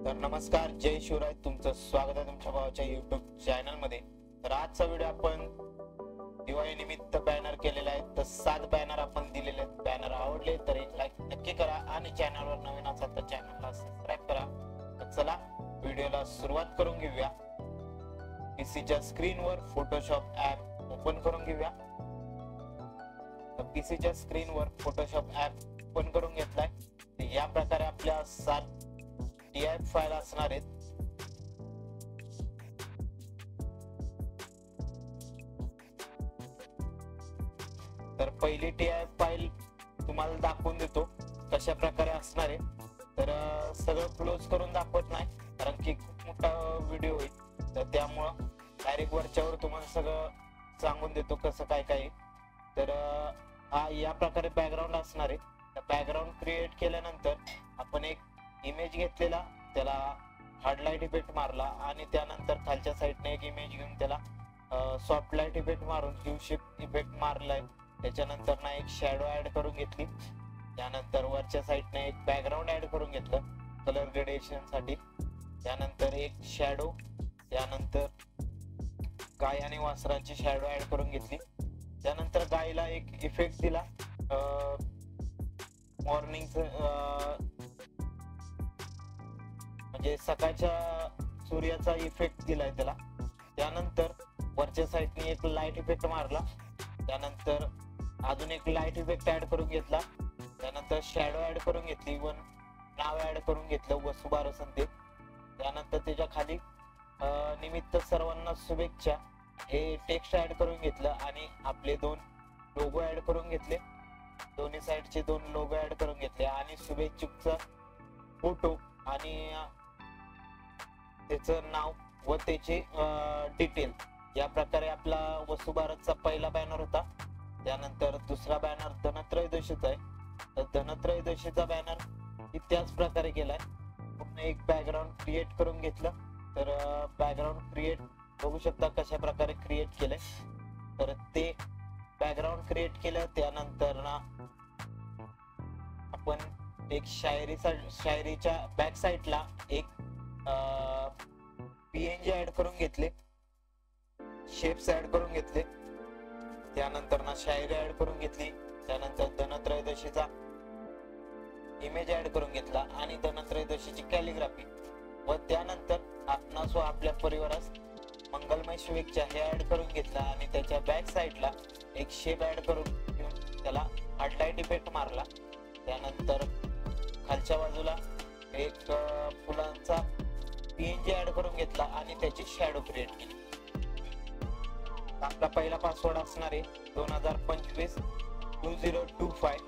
तर नमस्कार, जय शिवराय. तुमचं स्वागत आहे तुमच्या भावाच्या युट्यूब चॅनल मध्ये. तर आजचा व्हिडिओ आपण दिवाळी निमित्त बॅनर केलेला आहे. तर 7 बॅनर आपण दिलेले आहेत. बॅनर आवडले तर एक लाईक नक्की करा आणि चॅनलवर नवीन असाल तर चॅनलला सबस्क्राईब करा. तर चला व्हिडिओला सुरुवात करून घेऊया. पीसीच्या स्क्रीनवर फोटोशॉप ऍप ओपन करून घेऊया. तर पीसीच्या स्क्रीनवर फोटोशॉप ऍप ओपन करून घेतलाय. तर या प्रकारे आपल्या 7 TIF फाईल असणार आहेत. तर पहिली TIF फाईल तुम्हाला दाखवून देतो कशा प्रकारे असणार आहे. तर सगळं क्लोज करून दाखवत नाही कारण की खूप मोठा व्हिडिओ होईल. तर त्यामुळं डायरेक्ट वरच्यावर तुम्हाला सगळं सांगून देतो कसं काय काय. तर हा या प्रकारे बॅकग्राऊंड असणार आहे. तर बॅकग्राऊंड क्रिएट केल्यानंतर आपण एक इमेज घेतलेला, त्याला हार्ड लाईट इफेक्ट मारला आणि त्यानंतर खालच्या साईडने एक इमेज घेऊन त्याला सॉफ्ट लाईट इफेक्ट मारून ह्यू शिफ्ट इफेक्ट मारलाय. त्याच्यानंतर ना एक शॅडो ऍड करून घेतली. त्यानंतर वरच्या साईडने एक बॅकग्राऊंड ऍड करून घेतलं कलर ग्रेडेशन साठी. त्यानंतर एक शॅडो, त्यानंतर गाय आणि वासराची शॅडो ऍड करून घेतली. त्यानंतर गायला एक इफेक्ट दिला मॉर्निंग म्हणजे सकाळच्या सूर्याचा इफेक्ट दिलाय त्याला. त्यानंतर वरच्या साईडने एक लाईट इफेक्ट मारला. त्यानंतर अजून एक लाईट इफेक्ट ऍड करून घेतला. त्यानंतर शॅडो ऍड करून घेतली, वन नाव ऍड करून घेतलं वसुबारसंते. त्यानंतर त्याच्या खाली निमित्त सर्वांना शुभेच्छा हे टेक्स्ट ऍड करून घेतलं आणि आपले 2 लोगो ऍड करून घेतले. दोन्ही साईडचे 2 लोगो ऍड करून घेतले आणि शुभेच्छुकचा फोटो आणि त्याचं नाव व त्याचे डिटेल. या प्रकारे आपला वसुबारसचा पहिला बॅनर होता. त्यानंतर दुसरा बॅनर धनत्रयोदशीचा आहे. तर धनत्रयोदशीचा बॅनर त्याच प्रकारे केलाय. पूर्ण एक बॅकग्राऊंड क्रिएट करून घेतलं. तर बॅकग्राऊंड क्रिएट बघू शकता कशा प्रकारे क्रिएट केलंय. तर ते बॅकग्राऊंड क्रिएट केलं. त्यानंतर ना आपण एक शायरीच्या बॅक साईडला एक PNG ऍड करून घेतले, शेप्स ऍड करून घेतले. त्यानंतर ना शायरी ऍड करून घेतली. त्यानंतर धनत्रयोदशीचा इमेज ऍड करून घेतला आणि धनत्रयोदशीची कॅलिग्राफी व त्यानंतर आपणास व आपल्या परिवारास मंगलमय शुभेच्छा हे ऍड करून घेतला आणि त्याच्या बॅक साईडला एक शेप ऍड करून घेऊन त्याला हार्ड लाईट इफेक्ट मारला. त्यानंतर खालच्या बाजूला एक फुलांचा PNG ऍड करून घेतला आणि त्याची शॅडो क्रिएट केली. आपला पहिला पासवर्ड असणार आहे 2025 2025.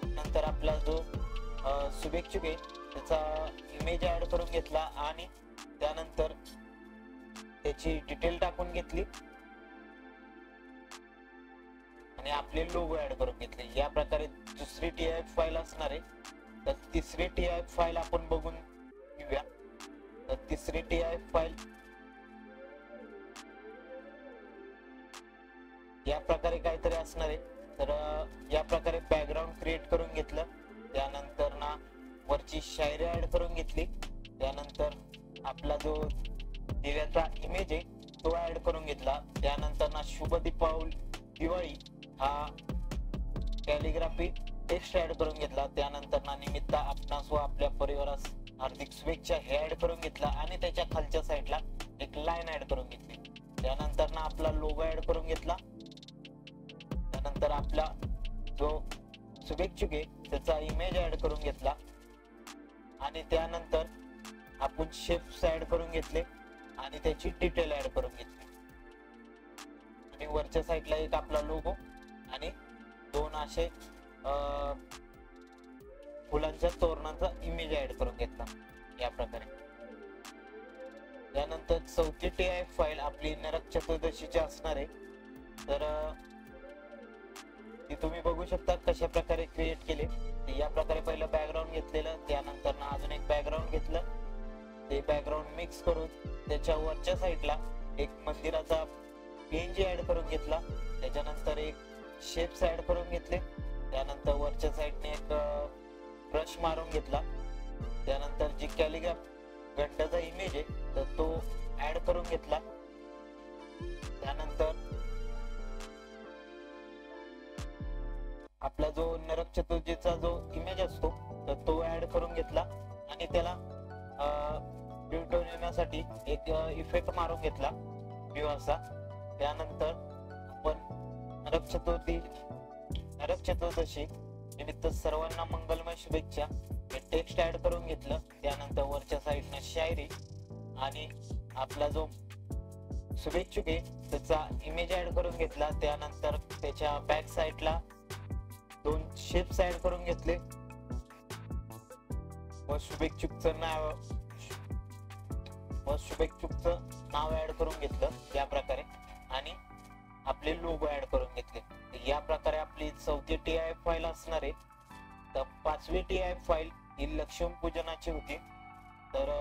नंतर आपला जो शुभेच्छुक आहे त्याचा इमेज ऍड करून घेतला आणि त्यानंतर त्याची डिटेल टाकून घेतली आणि आपले लोगो ऍड करून घेतले. या प्रकारे दुसरी TIF फाईल असणार आहे. तर तिसरी TIF फाईल आपण बघून घेऊया. तर तिसरी TIF फाईल या प्रकारे काहीतरी असणार आहे. तर या प्रकारे बॅकग्राऊंड क्रिएट करून घेतलं. त्यानंतर ना वरची शायरी ऍड करून घेतली. त्यानंतर आपला जो दिव्याचा इमेज आहे तो ऍड करून घेतला. त्यानंतर ना शुभ दिवाळी हा कॅलिग्राफी टेक्स्ट ऍड करून घेतला. त्यानंतर ना निमित्त आपणास व आपल्या परिवारास हार्दिक शुभेच्छा हे ऍड करून घेतला आणि त्याच्या खालच्या साईडला एक लाईन ऍड करून घेतली. त्यानंतर ना आपला लोगो ऍड करून घेतला. त्यानंतर आपला जो शुभेच्छुक आहे त्याचा इमेज ऍड करून घेतला आणि त्यानंतर आपण शेप्स ऍड करून घेतले आणि त्याची डिटेल ऍड करून घेतली आणि वरच्या साईडला एक आपला लोगो आणि 2 असे फुलांच्या तोरणाचा इमेज ऍड करून घेतला या प्रकारे. त्यानंतर चौथी TIF फाईल आपली नरक चतुर्दशीची असणार आहे. तर ती तुम्ही बघू शकता कशा प्रकारे क्रिएट केले. या प्रकारे पहिलं बॅकग्राऊंड घेतलेलं, त्यानंतर ना अजून एक बॅकग्राऊंड घेतलं. ते बॅकग्राऊंड मिक्स करून त्याच्या वरच्या साईडला एक मंदिराचा PNG ऍड करून घेतला. त्याच्यानंतर एक शेप्स ऍड करून घेतले. त्यानंतर वरच्या साईडने एक ब्रश मारून घेतला. त्यानंतर जी घंटाचा इमेज आहे तर तो ऍड करून घेतला. त्यानंतर आपला जो नरक चतुर्थीचा जो इमेज असतो तर तो ऍड करून घेतला आणि त्याला येण्यासाठी एक इफेक्ट मारून घेतला व्ह्यू असा. त्यानंतर आपण नरक चतुर्दशी निमित्त सर्वांना मंगलमय शुभेच्छा हे टेक्स्ट ऍड करून घेतलं. त्यानंतर वरच्या साईडनं शायरी आणि आपला जो शुभेच्छुक आहे त्याचा इमेज ऍड करून घेतला. त्यानंतर त्याच्या बॅक साईडला 2 शेप्स ऍड करून घेतले व शुभेच्छुकचं नाव ऍड करून घेतलं या प्रकारे आणि आपले लोगो ऍड करून घेतले. या प्रकारे आपली 4थी TIF फाईल असणार आहे. तर 5वी TIF फाईल ही लक्ष्मीपूजनाची होती. तर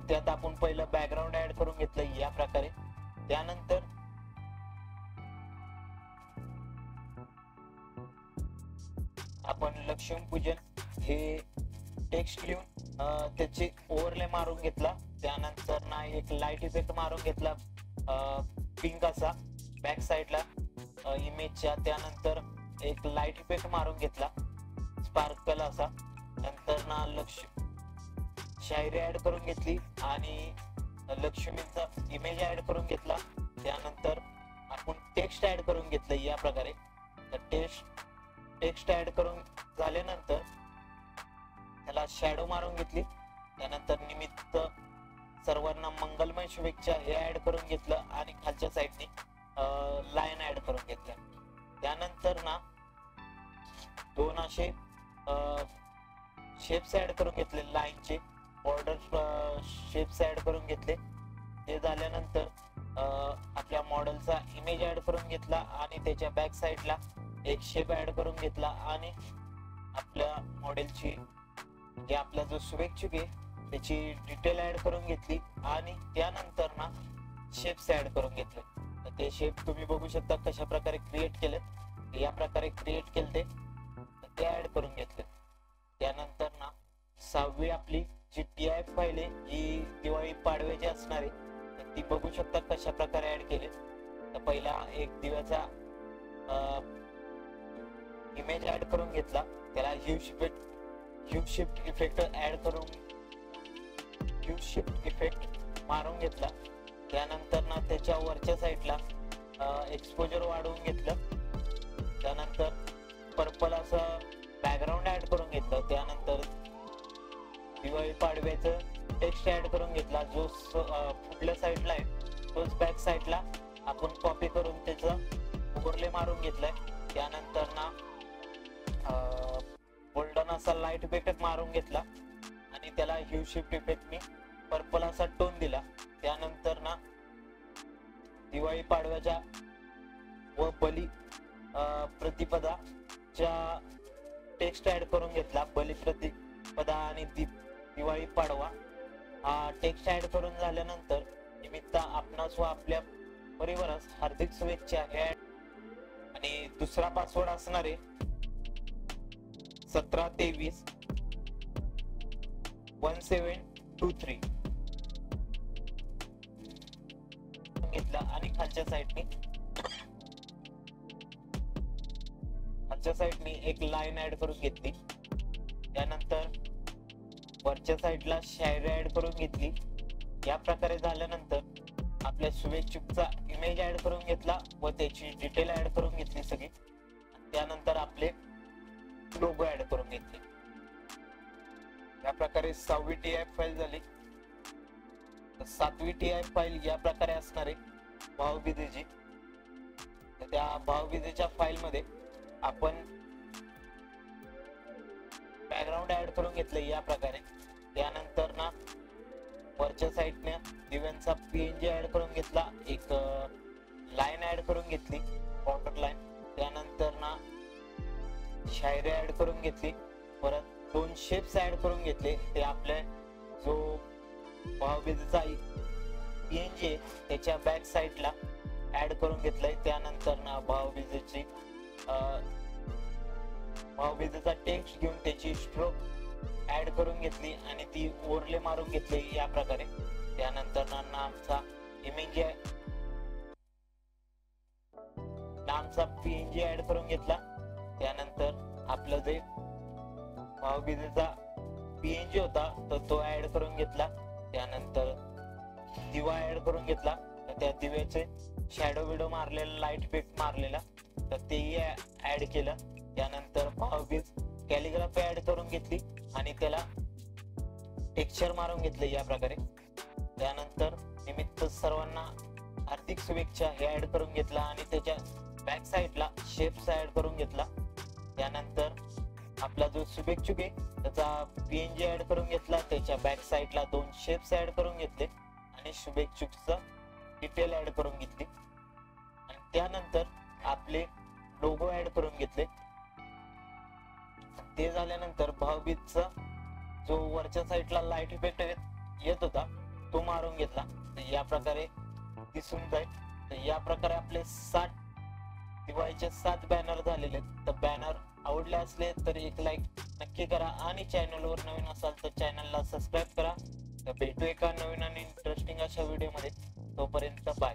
त्यात आपण पहिलं बॅकग्राऊंड ऍड करून घेतलं या प्रकारे. त्यानंतर आपण लक्ष्मीपूजन हे टेक्स्ट लिहून त्याची ओव्हरले मारून घेतला. त्यानंतर ना एक लाईट इफेक्ट मारून घेतला पिंक असा बॅक साईडला इमेजच्या. त्यानंतर एक लाईट इफेक्ट मारून घेतला स्पार्कल असा. नंतर ना शायरी ऍड करून घेतली आणि लक्ष्मीचा इमेज ऍड करून घेतला. त्यानंतर आपण टेक्स्ट ऍड करून घेतलं या प्रकारे. तर टेक्स्ट ऍड करून झाल्यानंतर त्याला शॅडो मारून घेतली. त्यानंतर निमित्त सर्वांना मंगलमय शुभेच्छा हे ऍड करून घेतलं आणि खालच्या साईडने लाईन ऍड करून घेतल्या. त्यानंतर ना 2 असे शेप्स ऍड करून घेतले लाईनचे बॉर्डर शेप्स ऍड करून घेतले. ते झाल्यानंतर आपल्या मॉडेलचा इमेज ऍड करून घेतला आणि त्याच्या बॅक साईडला एक शेप ऍड करून घेतला आणि आपल्या मॉडेलची जे आपला जो शुभेच्छुक आहे त्याची डिटेल ऍड करून घेतली आणि त्यानंतर ना शेप्स ऍड करून घेतले. तर ते शेप तुम्ही बघू शकता कशा प्रकारे क्रिएट केले. या प्रकारे क्रिएट केले ते ऍड करून घेतले. त्यानंतर ना 6वी आपली जी TIF फाईल आहे ही दिवाळी पाडव्याची असणार आहे. तर ती बघू शकता कशा प्रकारे ऍड केले. तर पहिला एक दिव्याचा इमेज ऍड करून घेतला. त्याला ह्यू शिफ्ट इफेक्ट ऍड करून ह्यू शिफ्ट इफेक्ट मारून घेतला. त्यानंतर ना त्याच्या वरच्या साईडला एक्सपोजर वाढवून घेतलं. त्यानंतर पर्पल असं बॅकग्राऊंड ऍड करून घेतलं. त्यानंतर दिवाळी पाडव्याचं टेक्स्ट ऍड करून घेतला. जो पुढल्या साईडला आहे तोच बॅक साईडला आपण कॉपी करून त्याचा ओव्हरले मारून घेतलाय. त्यानंतर ना गोल्डन असा लाईट इफेक्ट मारून घेतला आणि त्याला ह्यू शिफ्ट इफेक्टने पर्पल असा टोन दिला. त्यानंतर ना दिवाळी पाडव्याच्या व बली प्रतिपदाच्या टेक्स्ट ऍड करून घेतला. बली प्रतिपदा आणि दिवाळी पाडवा हा टेक्स्ट ऍड करून झाल्यानंतर निमित्त आपणास व आपल्या परिवारास हार्दिक शुभेच्छा हे. आणि दुसरा पासवर्ड असणार आहे 1723 1723 घेतला आणि खालच्या साईडने एक लाईन ऍड करून घेतली. त्यानंतर वरच्या साईडला शायरी ऍड करून घेतली. या प्रकारे झाल्यानंतर आपल्या शुभेच्छुकचा इमेज ऍड करून घेतला व त्याची डिटेल ऍड करून घेतली सगळी. त्यानंतर आपले लोगो ऍड करून घेतले. या प्रकारे 6वी TIF फाईल झाली. 7वी TIF फाईल या प्रकारे असणार आहे भावबीजेची. त्या भावबीजेच्या फाईल मध्ये आपण बॅकग्राऊंड ऍड करून घेतले या प्रकारे. त्यानंतर ना वरच्या साईडने दिव्यांचा PNG ऍड करून घेतला. एक लाईन ऍड करून घेतली बॉर्डर लाईन. त्यानंतर ना शायरी ऍड करून घेतली. परत 2 शेप्स ऍड करून घेतले. ते आपले जो भावबीजेचा PNG आहे त्याच्या बॅक साईडला ऍड करून घेतलंय. त्यानंतर ना भावबीजेची भाऊबीजेचा टेक्स्ट घेऊन त्याची स्ट्रोक ऍड करून घेतली आणि ती ओरले मारून घेतली या प्रकारे. त्यानंतर नामचा इमेज नामचा पीएनजी ऍड करून घेतला. त्यानंतर आपलं जे भाऊबीजेचा पीएनजी होता तर तो ऍड करून घेतला. त्यानंतर दिवा ऍड करून घेतला. तर त्या दिव्याचे शॅडो विडो मारलेला, लाईट इफेक्ट मारलेला, तर तेही ऍड केलं. त्यानंतर भाऊबीज कॅलिग्राफी ऍड करून घेतली आणि त्याला टेक्स्चर मारून घेतले या प्रकारे. त्यानंतर निमित्त सर्वांना हार्दिक शुभेच्छा हे ऍड करून घेतला आणि त्याच्या बॅक साईडला शेप्स ऍड करून घेतला. त्यानंतर आपला जो शुभेच्छुक आहे त्याचा पीएनजी ऍड करून घेतला. त्याच्या बॅक साईडला 2 शेप्स ऍड करून घेतले आणि शुभेच्छुकचा डिटेल ऍड करून घेतली. आणि त्यानंतर आपले लोगो ऍड करून घेतले. ते झाल्यानंतर भाऊबीजचा जो वरच्या साईडला लाईट इफेक्ट येत होता तो मारून घेतला. तर या प्रकारे दिसून जाईल. तर या प्रकारे आपले 7 दिवाळीचे 7 बॅनर झालेले आहेत. तर बॅनर आवडले असले तर एक लाईक नक्की करा आणि चॅनलवर नवीन असाल तर चॅनलला सबस्क्राईब करा. तर भेटू एका नवीन आणि इंटरेस्टिंग अशा व्हिडिओ मध्ये. तोपर्यंत बाय.